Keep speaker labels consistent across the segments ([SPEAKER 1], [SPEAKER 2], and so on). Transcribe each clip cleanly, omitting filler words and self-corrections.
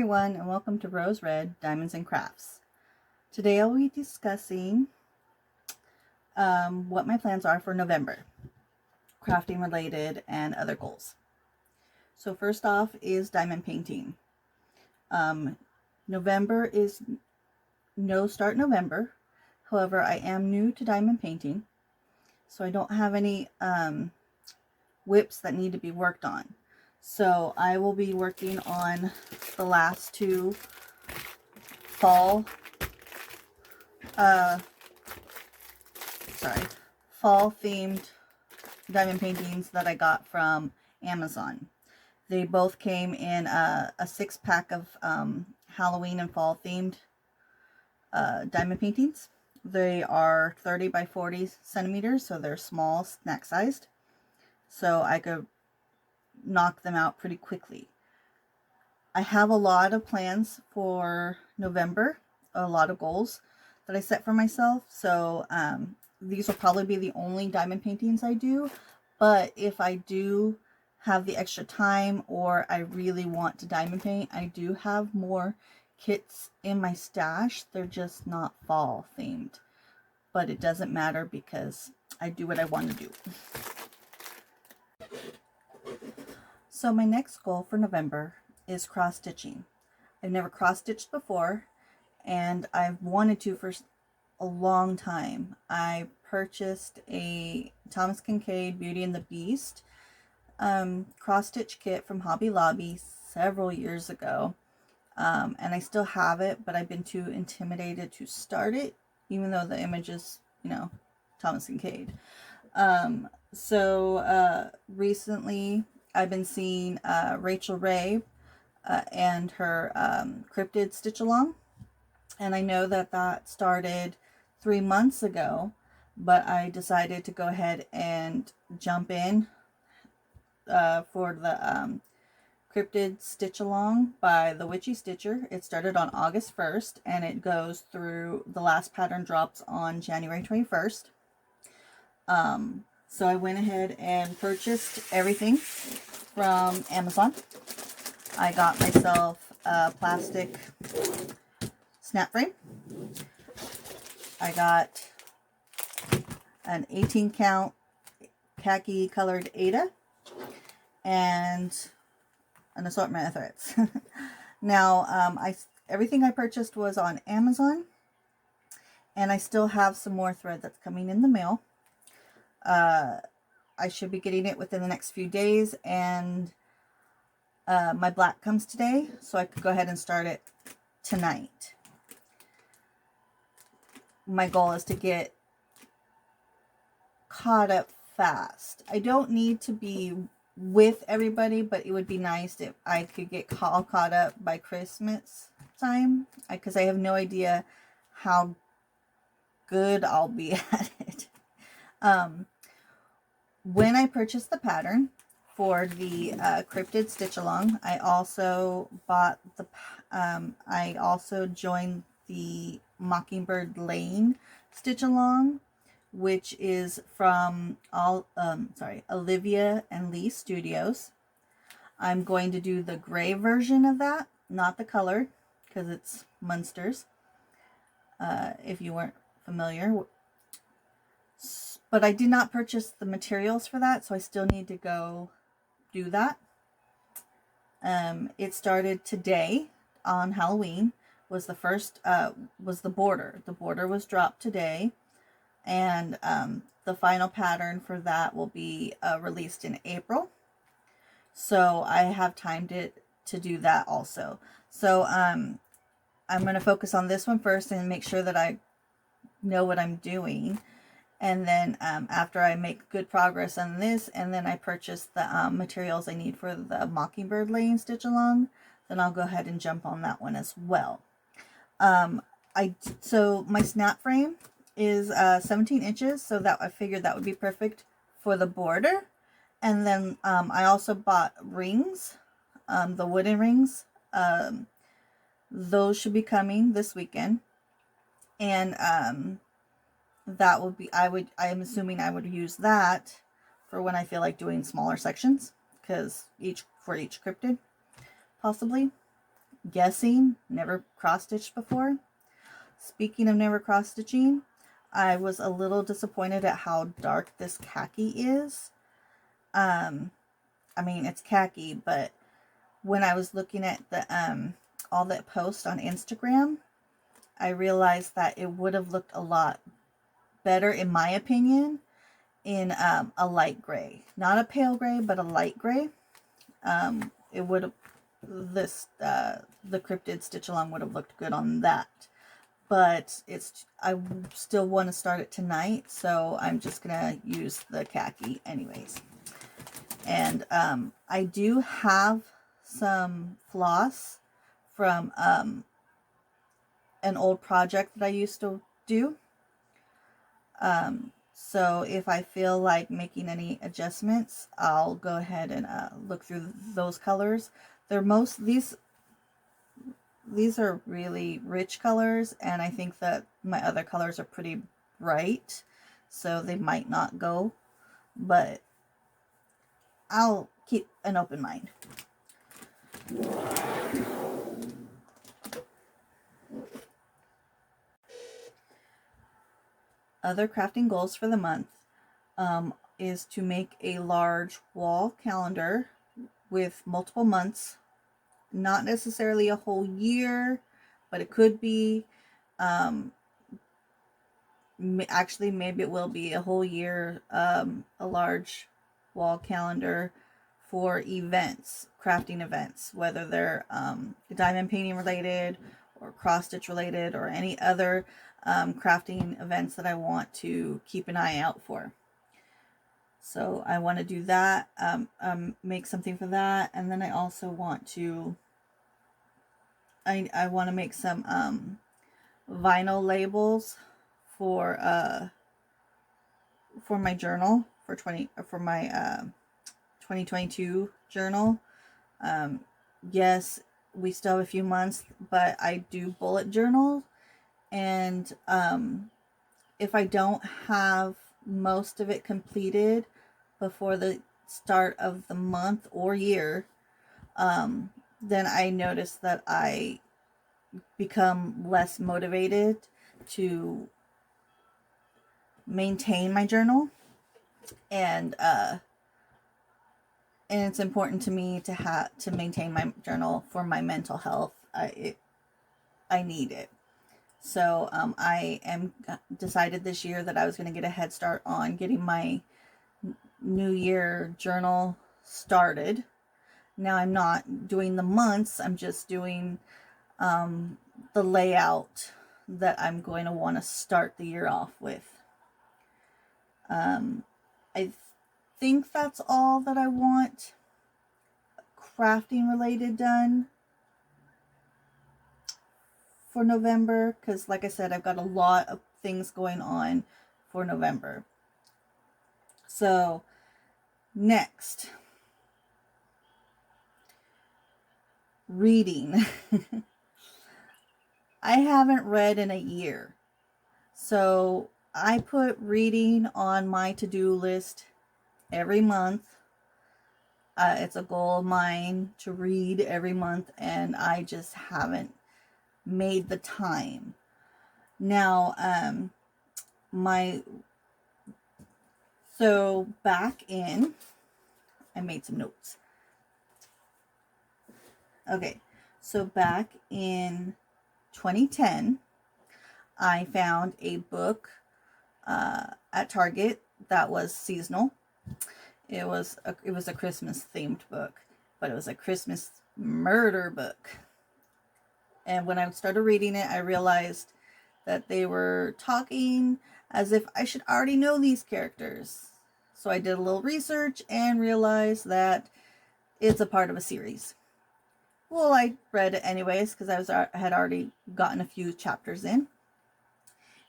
[SPEAKER 1] everyone, and welcome to Rose Red Diamonds and Crafts. Today I'll be discussing what my plans are for November, crafting related and other goals. So first off is diamond painting. November is no start November. However, I am new to diamond painting, so I don't have any whips that need to be worked on. So I will be working on the last two fall themed diamond paintings that I got from Amazon. They both came in a 6-pack of Halloween and fall themed diamond paintings. They are 30 by 40 centimeters, so they're small, snack sized. So I could knock them out pretty quickly. I have a lot of plans for November, a lot of goals that I set for myself. So these will probably be the only diamond paintings I do. But if I do have the extra time or I really want to diamond paint, I do have more kits in my stash. They're just not fall themed. But it doesn't matter because I do what I want to do. So my next goal for November is cross stitching. I've never cross stitched before, and I've wanted to for a long time. I purchased a Thomas Kincaid Beauty and the Beast cross stitch kit from Hobby Lobby several years ago, and I still have it, but I've been too intimidated to start it, even though the image is, Thomas Kincaid. So recently I've been seeing Rachel Ray and her Cryptid stitch along, and I know that started 3 months ago, but I decided to go ahead and jump in for the Cryptid stitch along by the Whitchy Stitcher. It started on August 1st and it goes through, the last pattern drops on January 21st. So I went ahead and purchased everything from Amazon. I got myself a plastic snap frame. I got an 18 count khaki colored Ada and an assortment of threads. Now, everything I purchased was on Amazon, and I still have some more thread that's coming in the mail. I should be getting it within the next few days, and my black comes today, so I could go ahead and start it tonight. My goal is to get caught up fast. I don't need to be with everybody, but it would be nice if I could get all caught up by Christmas time, because I have no idea how good I'll be at it. When I purchased the pattern for the Cryptid stitch along, I also bought the I also joined the Mockingbird Lane stitch along, which is from OliviaLeeStudios. I'm going to do the gray version of that, not the colored, because it's Munsters, if you weren't familiar. But I did not purchase the materials for that, so I still need to go do that. It started today on Halloween. Was the first was the border. The border was dropped today, and the final pattern for that will be released in April. So I have timed it to do that also. So I'm going to focus on this one first and make sure that I know what I'm doing. And then after I make good progress on this, and then I purchase the materials I need for the Mockingbird Lane stitch along, then I'll go ahead and jump on that one as well. So my snap frame is 17 inches, so that I figured that would be perfect for the border. And then I also bought rings, the wooden rings. Those should be coming this weekend, and that will be, I'm assuming I would use that for when I feel like doing smaller sections, because for each cryptid, possibly. guessing, never cross-stitched before. Speaking of never cross-stitching, I was a little disappointed at how dark this khaki is. I mean, it's khaki, but when I was looking at the all the posts on Instagram, I realized that it would have looked a lot better, in my opinion, in a light gray. Not a pale gray, but a light gray. It would have, the Cryptid stitch along would have looked good on that. But I still want to start it tonight, so I'm just gonna use the khaki anyways. And I do have some floss from an old project that I used to do. So if I feel like making any adjustments, I'll go ahead and look through those colors. These are really rich colors, and I think that my other colors are pretty bright, so they might not go, but I'll keep an open mind. Other crafting goals for the month is to make a large wall calendar with multiple months. Not necessarily a whole year, but it could be. Actually, maybe it will be a whole year. A large wall calendar for events, crafting events, whether they're diamond painting related or cross stitch related or any other crafting events that I want to keep an eye out for. So I want to do that, make something for that, and then I also want to I want to make some vinyl labels for my journal for my 2022 journal. Yes, we still have a few months, but I do bullet journal, and if I don't have most of it completed before the start of the month or year, then I notice that I become less motivated to maintain my journal, and it's important to me to maintain my journal for my mental health. I need it. So I am decided this year that I was going to get a head start on getting my New Year journal started. Now I'm not doing the months, I'm just doing the layout that I'm going to want to start the year off with. I think that's all that I want crafting related done for November, because like I said, I've got a lot of things going on for November. So next, reading. I haven't read in a year, so I put reading on my to-do list every month. It's a goal of mine to read every month, and I just haven't made the time. Now, back in, I made some notes. Okay, so back in 2010, I found a book at Target that was seasonal. It was a Christmas themed book, but it was a Christmas murder book. And when I started reading it, I realized that they were talking as if I should already know these characters. So I did a little research and realized that it's a part of a series. Well, I read it anyways because I had already gotten a few chapters in,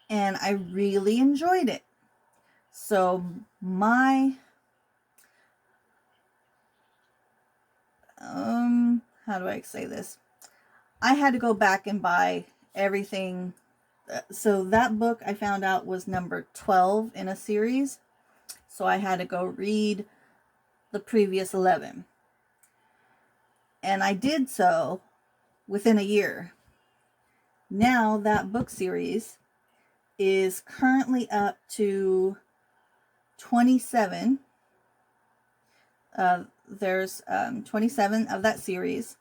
[SPEAKER 1] and I really enjoyed it. So how do I say this? I had to go back and buy everything. So that book I found out was number 12 in a series. So I had to go read the previous 11. And I did so within a year. Now that book series is currently up to 27. There's 27 of that series.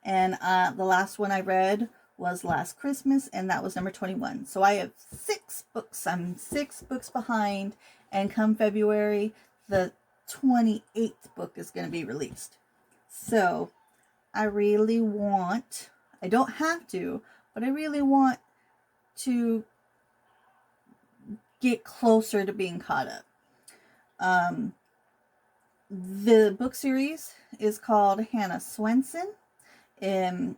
[SPEAKER 1] And the last one I read was last Christmas, and that was number 21. So I have 6 books. I'm 6 books behind, and come February, the 28th book is going to be released. So I really want, I don't have to, but I really want to get closer to being caught up. The book series is called Hannah Swenson. The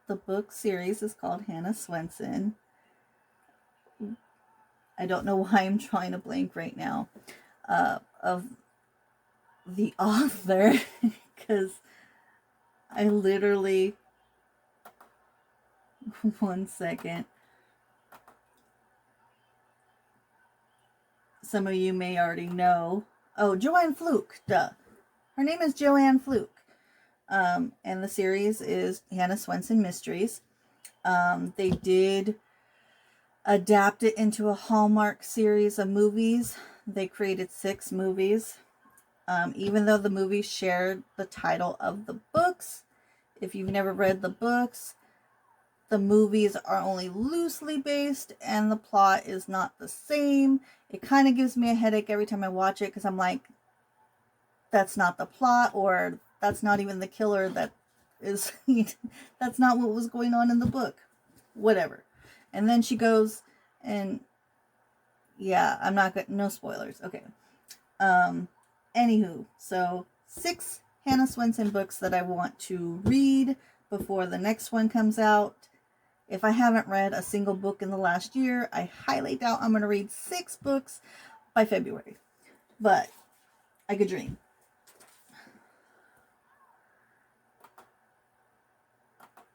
[SPEAKER 1] book series is called Hannah Swenson. I don't know why I'm drawing a blank right now of the author, because I literally, one second. Some of you may already know. Oh, Joanne Fluke, duh. Her name is Joanne Fluke. And the series is Hannah Swenson Mysteries. They did adapt it into a Hallmark series of movies. They created 6 movies. Even though the movies shared the title of the books, if you've never read the books, the movies are only loosely based and the plot is not the same. It kind of gives me a headache every time I watch it, because I'm like, that's not the plot, or that's not even the killer, that is that's not what was going on in the book. Whatever. And then she goes and, yeah, I'm not good, no spoilers. Okay. Anywho, so 6 Hannah Swenson books that I want to read before the next one comes out. If I haven't read a single book in the last year, I highly doubt I'm going to read 6 books by February. But I could dream.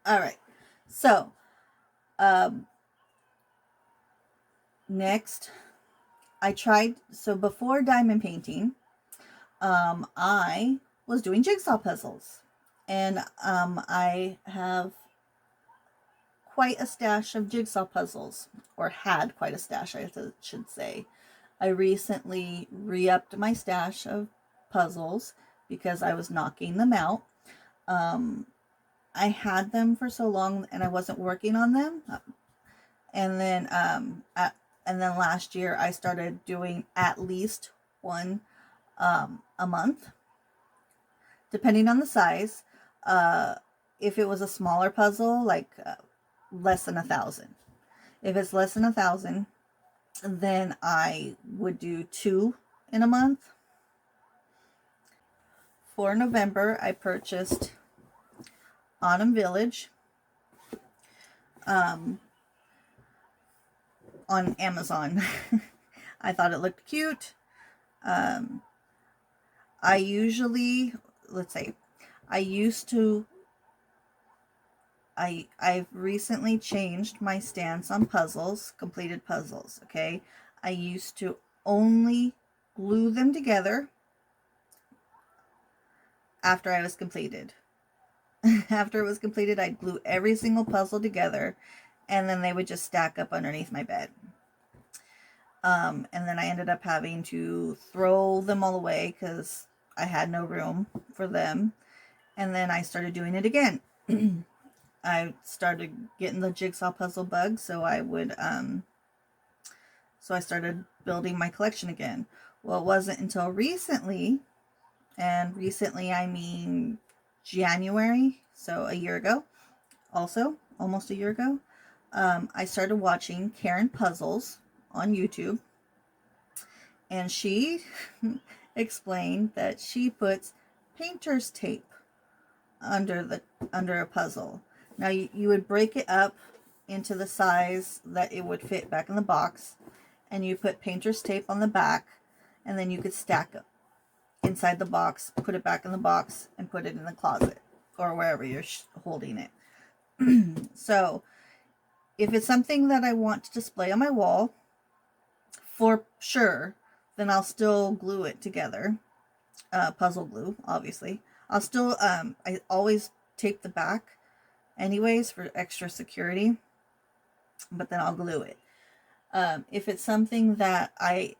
[SPEAKER 1] Alright. So, next, I tried, so before diamond painting, I was doing jigsaw puzzles. And I have quite a stash of jigsaw puzzles, or had quite a stash, I should say. I recently re-upped my stash of puzzles because I was knocking them out. I had them for so long and I wasn't working on them. And then last year I started doing at least one a month, depending on the size. If it was a smaller puzzle, like less than 1,000. If it's less than 1,000, then I would do 2 in a month. For November, I purchased Autumn Village on Amazon. I thought it looked cute. I've recently changed my stance on puzzles, completed puzzles, okay? I used to only glue them together after I was completed. After it was completed, I'd glue every single puzzle together, and then they would just stack up underneath my bed. And then I ended up having to throw them all away because I had no room for them. And then I started doing it again. I started getting the jigsaw puzzle bug, so I started building my collection again. Well, it wasn't until recently, and recently I mean January, so a year ago, also almost a year ago, I started watching Karen Puzzles on YouTube, and she explained that she puts painter's tape under a puzzle. Now you would break it up into the size that it would fit back in the box, and you put painter's tape on the back, and then you could stack it inside the box, put it back in the box, and put it in the closet or wherever you're holding it. So if it's something that I want to display on my wall, for sure, then I'll still glue it together. puzzle glue, obviously. I'll still, I always tape the back anyways for extra security, but then I'll glue it. If it's something that I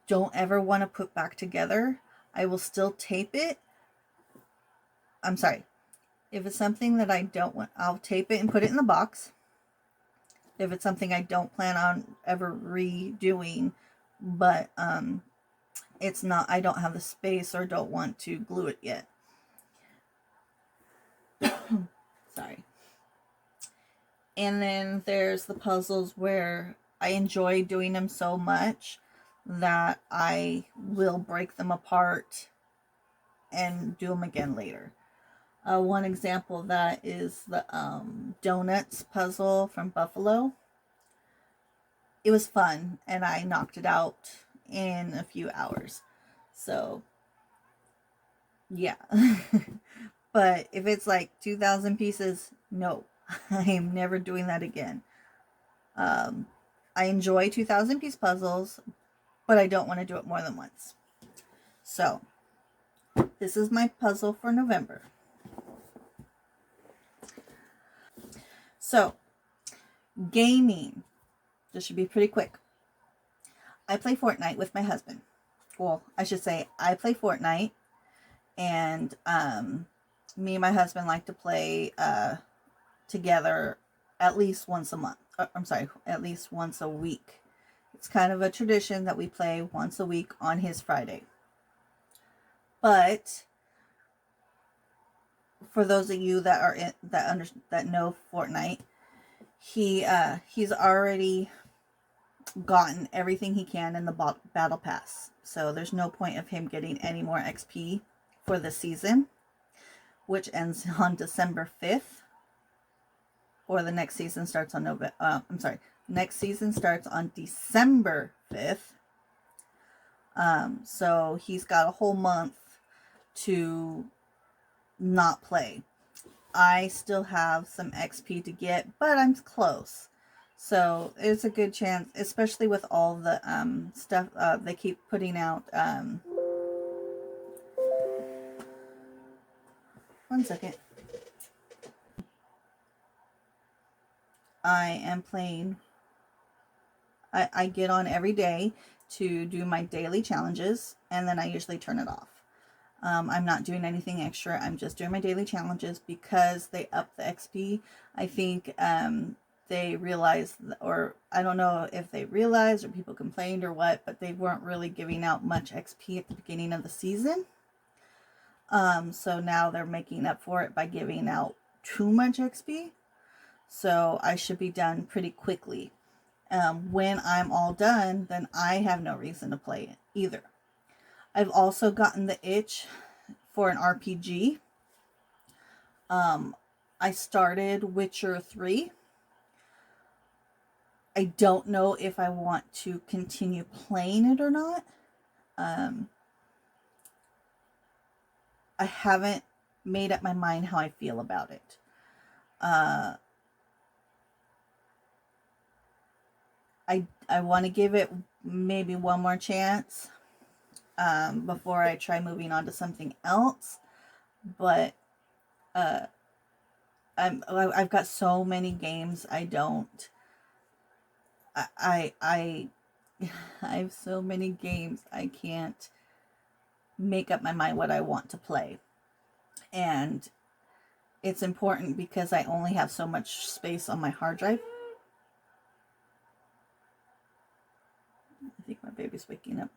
[SPEAKER 1] don't ever want to put back together, I will still tape it. I'm sorry. If it's something that I don't want, I'll tape it and put it in the box. If it's something I don't plan on ever redoing, but it's not, I don't have the space or don't want to glue it yet. Sorry. And then there's the puzzles where I enjoy doing them so much that I will break them apart and do them again later. One example of that is the donuts puzzle from Buffalo. It was fun, and I knocked it out in a few hours. So, yeah. But if it's like 2,000 pieces, no. I am never doing that again. I enjoy 2,000 piece puzzles, but I don't want to do it more than once. So, this is my puzzle for November. So, gaming. This should be pretty quick. I play Fortnite with my husband. Well, I should say I play Fortnite, and me and my husband like to play together at least once a month. At least once a week. It's kind of a tradition that we play once a week on his Friday. But for those of you that are that know Fortnite, he's already gotten everything he can in the battle pass. So there's no point of him getting any more XP for the season, which ends on December 5th. Or the next season starts on next season starts on December 5th. So he's got a whole month to not play. I still have some XP to get, but I'm close. So it's a good chance, especially with all the stuff they keep putting out. One second. I am playing. I get on every day to do my daily challenges, and then I usually turn it off. I'm not doing anything extra. I'm just doing my daily challenges because they up the XP. I think they realized, or I don't know if they realized or people complained or what, but they weren't really giving out much XP at the beginning of the season. So now they're making up for it by giving out too much XP. So I should be done pretty quickly. When I'm all done, then I have no reason to play it either. I've also gotten the itch for an RPG. I started Witcher 3. I don't know if I want to continue playing it or not. I haven't made up my mind how I feel about it. I want to give it maybe one more chance before I try moving on to something else. But I've got so many games I have so many games I can't make up my mind what I want to play. And it's important because I only have so much space on my hard drive. I think my baby's waking up.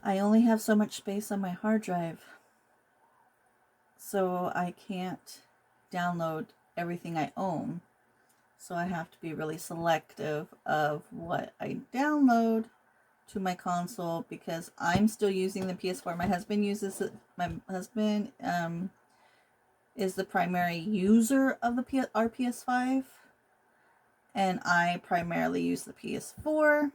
[SPEAKER 1] I only have so much space on my hard drive, so I can't download everything I own. So I have to be really selective of what I download to my console because I'm still using the PS4. My husband uses it. My husband is the primary user of the our PS5, and I primarily use the PS4.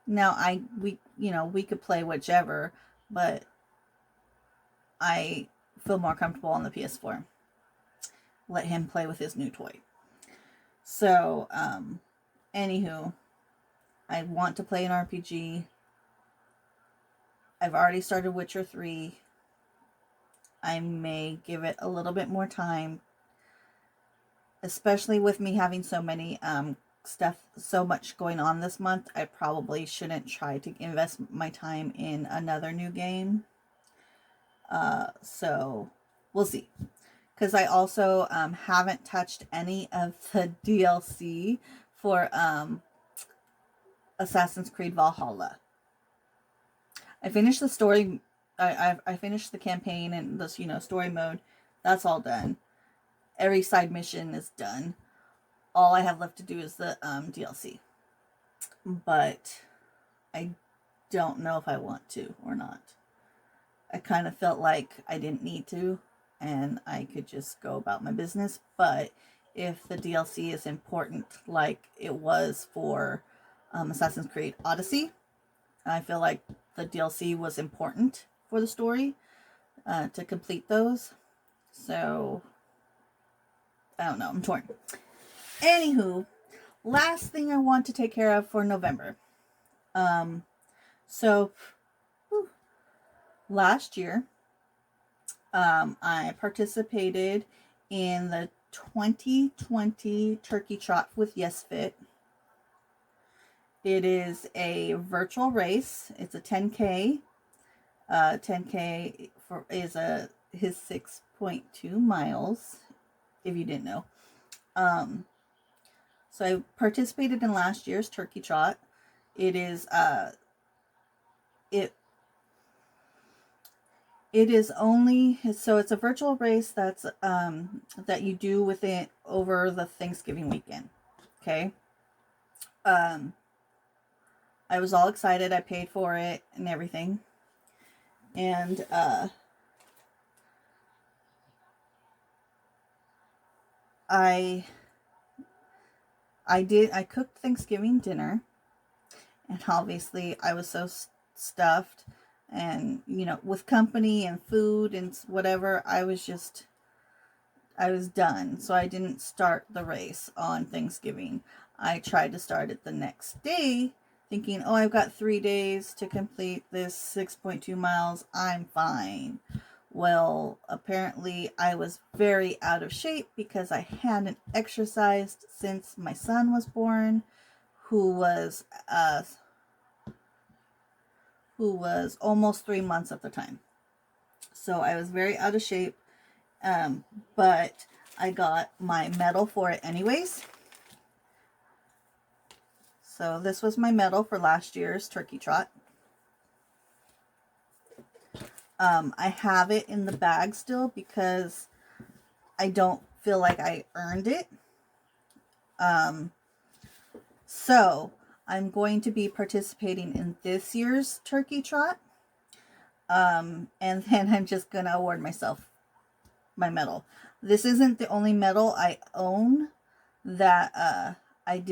[SPEAKER 1] Now we could play whichever, but I feel more comfortable on the PS4. Let him play with his new toy. So, anywho, I want to play an RPG. I've already started Witcher 3. I may give it a little bit more time, especially with me having so many so much going on this month. I probably shouldn't try to invest my time in another new game. So we'll see. Because I also haven't touched any of the DLC for Assassin's Creed Valhalla. I finished the story. I finished the campaign and this, story mode. That's all done. Every side mission is done. All I have left to do is the DLC. But I don't know if I want to or not. I kind of felt like I didn't need to, and I could just go about my business. But if the DLC is important, like it was for Assassin's Creed Odyssey, I feel like the DLC was important for the story to complete those. So, I don't know. I'm torn. Anywho, last thing I want to take care of for November. Last year, I participated in the 2020 Turkey Trot with Yes.Fit. It is a virtual race. It's a 10K. 10K is his 6.2 miles, if you didn't know. So I participated in last year's Turkey Trot. It is it is only, so it's a virtual race that's that you do within over the Thanksgiving weekend. Okay. I was all excited. I paid for it and everything. And I cooked Thanksgiving dinner, and obviously I was so stuffed, and with company and food and whatever, I was done. So I didn't start the race on Thanksgiving. I tried to start it the next day, thinking, oh, I've got 3 days to complete this 6.2 miles. I'm fine. Well, apparently I was very out of shape because I hadn't exercised since my son was born, who was almost 3 months at the time. So I was very out of shape, but I got my medal for it anyways. So this was my medal for last year's Turkey Trot. I have it in the bag still because I don't feel like I earned it. So I'm going to be participating in this year's Turkey Trot. And then I'm just going to award myself my medal. This isn't the only medal I own that I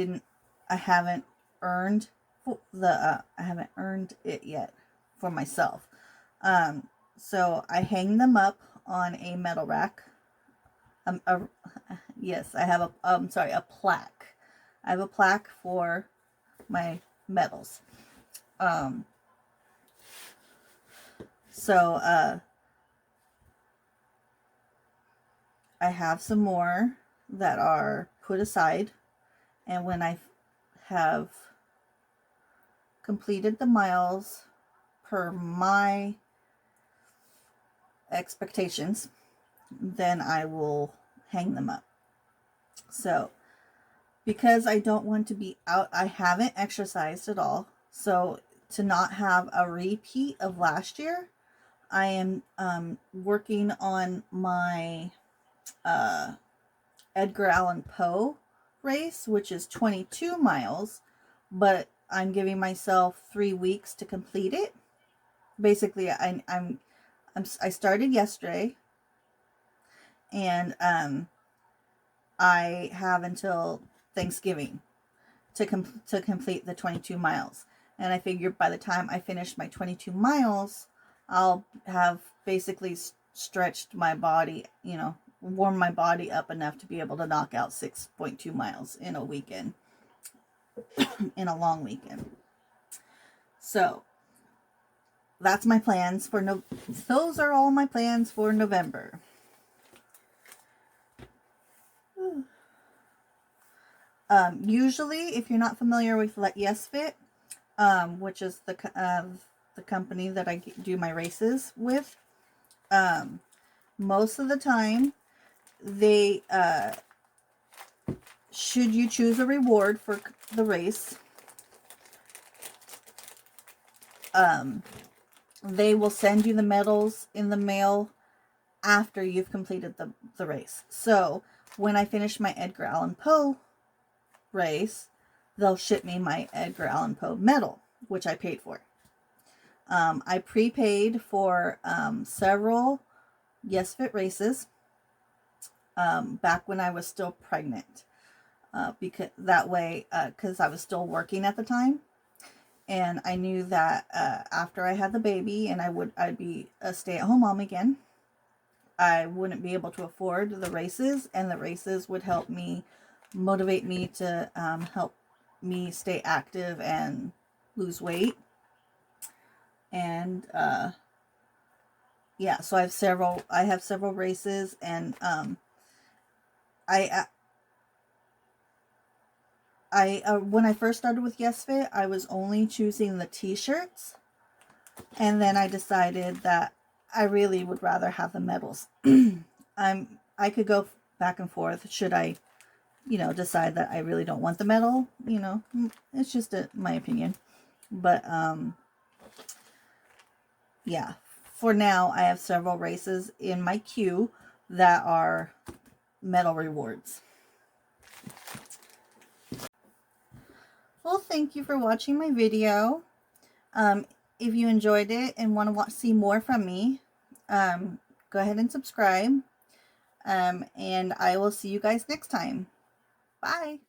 [SPEAKER 1] haven't earned it yet for myself. So I hang them up on a medal rack. Yes, I have a plaque. I have a plaque for my medals. So I have some more that are put aside, and when I have completed the miles per my expectations, then I will hang them up. So because I don't want to be out, I haven't exercised at all. So to not have a repeat of last year, I am working on my Edgar Allan Poe race, which is 22 miles, but I'm giving myself 3 weeks to complete it. Basically, I started yesterday, and I have until Thanksgiving to complete the 22 miles. And I figured by the time I finish my 22 miles, I'll have basically stretched my body, warm my body up enough to be able to knock out 6.2 miles in a weekend, in a long weekend. So that's my plans for those are all my plans for November. Usually, if you're not familiar with Yes.Fit, which is the company that I do my races with, most of the time, they should you choose a reward for the race, they will send you the medals in the mail after you've completed the race. So when I finish my Edgar Allan Poe race, they'll ship me my Edgar Allan Poe medal, which I paid for. I prepaid for several Yes.Fit races back when I was still pregnant, because that way, because I was still working at the time, and I knew that after I had the baby and I'd be a stay-at-home mom again, I wouldn't be able to afford the races, and the races would help me motivate me to help me stay active and lose weight. And yeah, so I have several races, and I when I first started with Yes.Fit, I was only choosing the t-shirts, and then I decided that I really would rather have the medals. I could go back and forth. Should I, decide that I really don't want the medal? It's just my opinion. But yeah, for now, I have several races in my queue that are medal rewards. Well, thank you for watching my video. If you enjoyed it and want to see more from me, go ahead and subscribe. And I will see you guys next time. Bye.